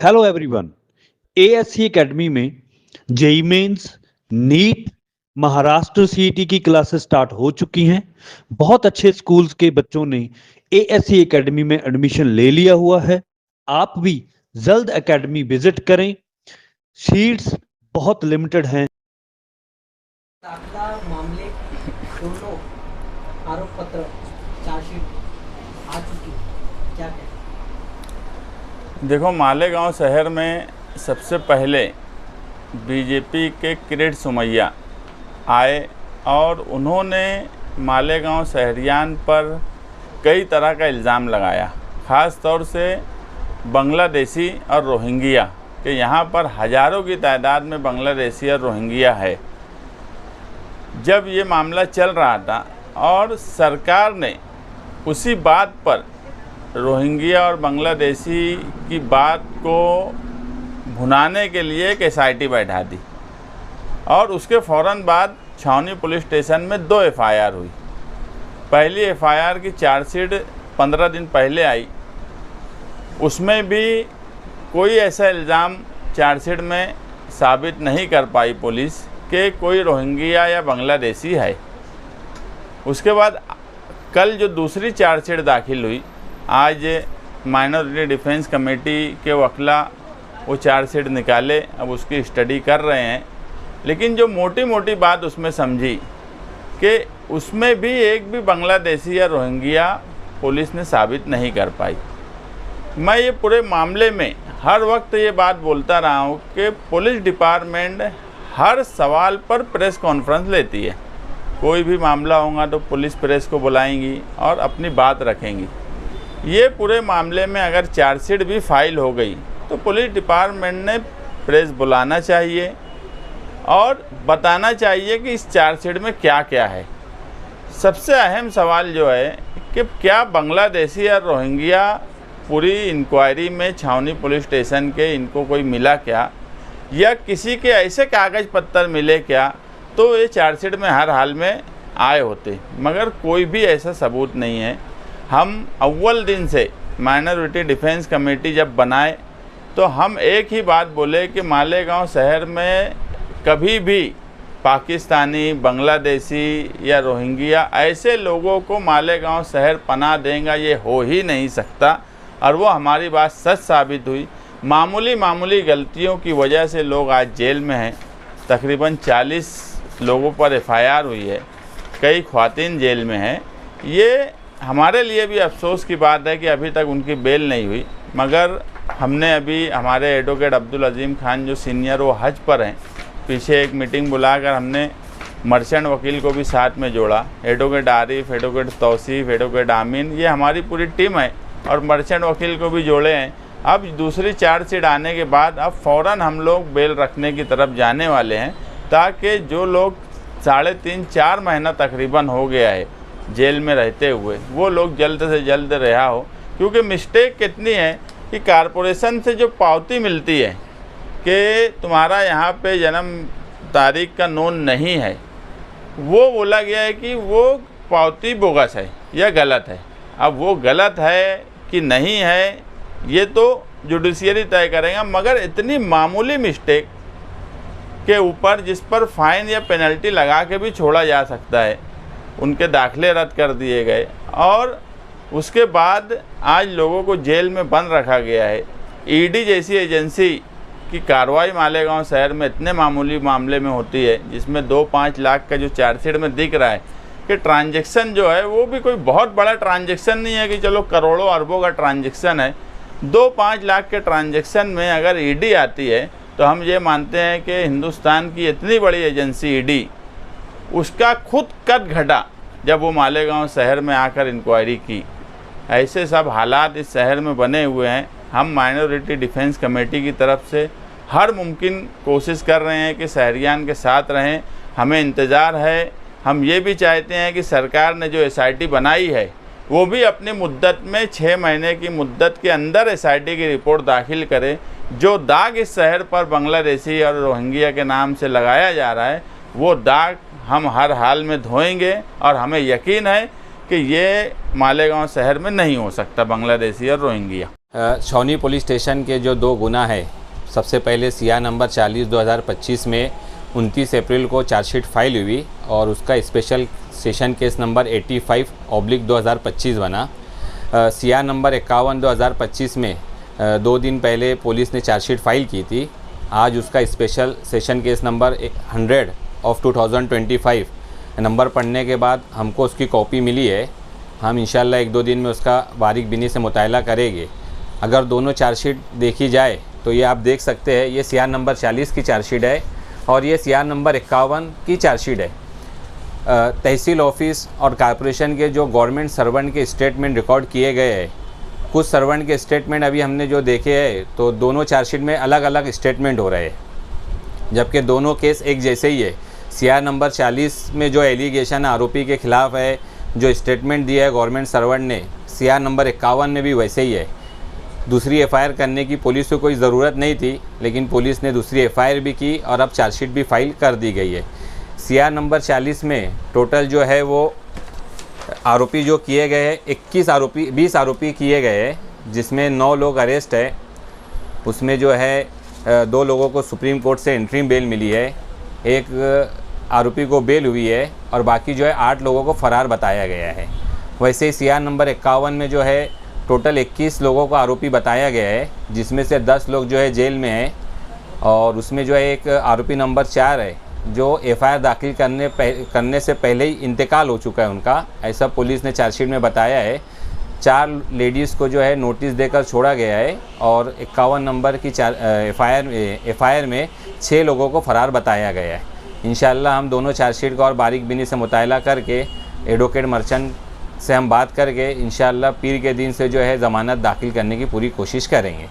Hello everyone. ASC academy में JEE mains, NEET, Maharashtra CET की classes start हो चुकी हैं। बहुत अच्छे स्कूल्स के बच्चों ने एएससी एकेडमी में एडमिशन ले लिया हुआ है। आप भी जल्द एकेडमी विजिट करें। सीट्स बहुत लिमिटेड हैं। दाखला मामले की दोनों आरोप पत्र चार्जशीट आ चुकी है, क्या कहें? देखो, मालेगांव शहर में सबसे पहले बीजेपी के किरीट सोमैया आए और उन्होंने मालेगांव शहरियान पर कई तरह का इल्ज़ाम लगाया। ख़ास तौर से बांग्लादेशी और रोहिंग्या के यहाँ पर हज़ारों की तादाद में बांग्लादेशी और रोहिंग्या है। जब ये मामला चल रहा था और सरकार ने उसी बात पर रोहिंग्या और बांग्लादेशी की बात को भुनाने के लिए एक एसआईटी बैठा दी और उसके फ़ौरन बाद छावनी पुलिस स्टेशन में 2 एफआईआर हुई। पहली एफआईआर की चार्जशीट 15 दिन पहले आई। उसमें भी कोई ऐसा इल्ज़ाम चार्जशीट में साबित नहीं कर पाई पुलिस कि कोई रोहिंग्या या बांग्लादेशी है। उसके बाद कल जो दूसरी चार्जशीट दाखिल हुई, आज माइनॉरिटी डिफेंस कमेटी के वकीला वो चार्जशीट निकाले, अब उसकी स्टडी कर रहे हैं। लेकिन जो मोटी मोटी बात उसमें समझी कि उसमें भी एक भी बांग्लादेशी या रोहिंग्या पुलिस ने साबित नहीं कर पाई। मैं ये पूरे मामले में हर वक्त ये बात बोलता रहा हूँ कि पुलिस डिपार्टमेंट हर सवाल पर प्रेस कॉन्फ्रेंस लेती है। कोई भी मामला होगा तो पुलिस प्रेस को बुलाएंगी और अपनी बात रखेंगी। ये पूरे मामले में अगर चार्जशीट भी फाइल हो गई तो पुलिस डिपार्टमेंट ने प्रेस बुलाना चाहिए और बताना चाहिए कि इस चार्जशीट में क्या क्या है। सबसे अहम सवाल जो है कि क्या बांग्लादेशी या रोहिंग्या पूरी इंक्वायरी में छावनी पुलिस स्टेशन के इनको कोई मिला क्या, या किसी के ऐसे कागज़ पत्तर मिले क्या, तो ये चार्जशीट में हर हाल में आए होते, मगर कोई भी ऐसा सबूत नहीं है। हम अव्वल दिन से माइनॉरिटी डिफेंस कमेटी जब बनाए तो हम एक ही बात बोले कि मालेगांव शहर में कभी भी पाकिस्तानी, बांग्लादेशी या रोहिंग्या ऐसे लोगों को मालेगांव शहर पनाह देगा, ये हो ही नहीं सकता। और वो हमारी बात सच साबित हुई। मामूली गलतियों की वजह से लोग आज जेल में हैं। तकरीबन 40 लोगों पर एफआईआर हुई है, कई ख्वातीन जेल में हैं। ये हमारे लिए भी अफसोस की बात है कि अभी तक उनकी बेल नहीं हुई, मगर हमने अभी हमारे एडवोकेट अब्दुल अजीम खान जो सीनियर वो हज पर हैं, पीछे एक मीटिंग बुलाकर हमने मर्चेंट वकील को भी साथ में जोड़ा। Advocate Arif, advocate Tausif, advocate Aamin, ये हमारी पूरी टीम है और मर्चेंट वकील को भी जोड़े हैं। अब दूसरी चार्जशीट आने के बाद अब फ़ौरन हम लोग बेल रखने की तरफ जाने वाले हैं, ताकि जो लोग 3.5-4 महीना तकरीबन हो गया है जेल में रहते हुए, वो लोग जल्द से जल्द रिहा हो। क्योंकि मिस्टेक कितनी है कि कारपोरेशन से जो पावती मिलती है कि तुम्हारा यहाँ पे जन्म तारीख का नोन नहीं है, वो बोला गया है कि वो पावती बोगस है या गलत है। अब वो गलत है कि नहीं है ये तो जुडिशियरी तय करेगा, मगर इतनी मामूली मिस्टेक के ऊपर जिस पर फ़ाइन या पेनल्टी लगा के भी छोड़ा जा सकता है, उनके दाखिले रद्द कर दिए गए और उसके बाद आज लोगों को जेल में बंद रखा गया है। ईडी जैसी एजेंसी की कार्रवाई मालेगांव शहर में इतने मामूली मामले में होती है, जिसमें 2-5 लाख का जो चार्जशीट में दिख रहा है कि ट्रांजैक्शन जो है वो भी कोई बहुत बड़ा ट्रांजैक्शन नहीं है कि चलो करोड़ों अरबों का ट्रांजैक्शन है। 2-5 लाख के ट्रांजैक्शन में अगर ईडी आती है तो हम ये मानते हैं कि हिंदुस्तान की इतनी बड़ी एजेंसी ईडी, उसका खुद कद घटा जब वो मालेगांव शहर में आकर इंक्वायरी की। ऐसे सब हालात इस शहर में बने हुए हैं। हम माइनॉरिटी डिफेंस कमेटी की तरफ से हर मुमकिन कोशिश कर रहे हैं कि शहरियान के साथ रहें। हमें इंतज़ार है, हम ये भी चाहते हैं कि सरकार ने जो एसआईटी बनाई है वो भी अपनी मुद्दत में 6 महीने की मुद्दत के अंदर एसआईटी की रिपोर्ट दाखिल करे। जो दाग इस शहर पर बांग्लादेशी और रोहिंग्या के नाम से लगाया जा रहा है, वो दाग हम हर हाल में धोएंगे और हमें यकीन है कि ये मालेगांव शहर में नहीं हो सकता बांग्लादेशी और रोहिंग्या। छावनी पुलिस स्टेशन के जो 2 गुना है, सबसे पहले सीआर नंबर 40 2025 में 29 अप्रैल को चार्जशीट फाइल हुई और उसका स्पेशल सेशन केस नंबर 85/2025 बना। सीआर नंबर 51 2025 में 2 दिन पहले पुलिस ने चार्जशीट फाइल की थी। आज उसका special session case number 100/2025 number पढ़ने के बाद हमको उसकी कॉपी मिली है। हम इंशाल्लाह 1-2 दिन में उसका बारीक बीनी से मुताला करेंगे। अगर दोनों चार्जशीट देखी जाए तो ये आप देख सकते हैं, ये सीआर नंबर 40 की चार्जशीट है और ये सीआर नंबर 51 की चार्जशीट है। तहसील ऑफिस और कॉरपोरेशन के जो गवर्नमेंट सर्वेंट के स्टेटमेंट रिकॉर्ड किए गए हैं, कुछ सर्वेंट के स्टेटमेंट अभी हमने जो देखे हैं तो दोनों चार्जशीट में अलग अलग स्टेटमेंट हो रहे हैं, जबकि दोनों केस एक जैसे ही है। सीआर नंबर 40 में जो एलिगेशन आरोपी के ख़िलाफ़ है, जो स्टेटमेंट दिया है गवर्नमेंट सर्वेंट ने, सीआर नंबर 51 में भी वैसे ही है। दूसरी एफआईआर करने की पुलिस को कोई ज़रूरत नहीं थी, लेकिन पुलिस ने दूसरी एफआईआर भी की और अब चार्जशीट भी फाइल कर दी गई है। सीआर नंबर 40 में टोटल जो है वो आरोपी जो किए गए हैं 20 आरोपी किए गए हैं, जिसमें 9 लोग अरेस्ट है। उसमें जो है 2 लोगों को सुप्रीम कोर्ट से इंटरिम बेल मिली है, एक आरोपी को बेल हुई है और बाकी जो है 8 लोगों को फ़रार बताया गया है। वैसे ही सीआर नंबर 51 में जो है टोटल 21 लोगों को आरोपी बताया गया है, जिसमें से 10 लोग जो है जेल में हैं और उसमें जो है एक आरोपी नंबर 4 है जो एफआईआर दाखिल करने से पहले ही इंतकाल हो चुका है उनका, ऐसा पुलिस ने चार्जशीट में बताया है। 4 लेडीज़ को जो है नोटिस देकर छोड़ा गया है और 51 नंबर की एफआईआर में 6 लोगों को फ़रार बताया गया है। इंशाल्लाह हम दोनों चार्जशीट का और बारीक बीनी से मुताला करके एडवोकेट मर्चेंट से हम बात करके इंशाल्लाह पीर के दिन से जो है ज़मानत दाखिल करने की पूरी कोशिश करेंगे।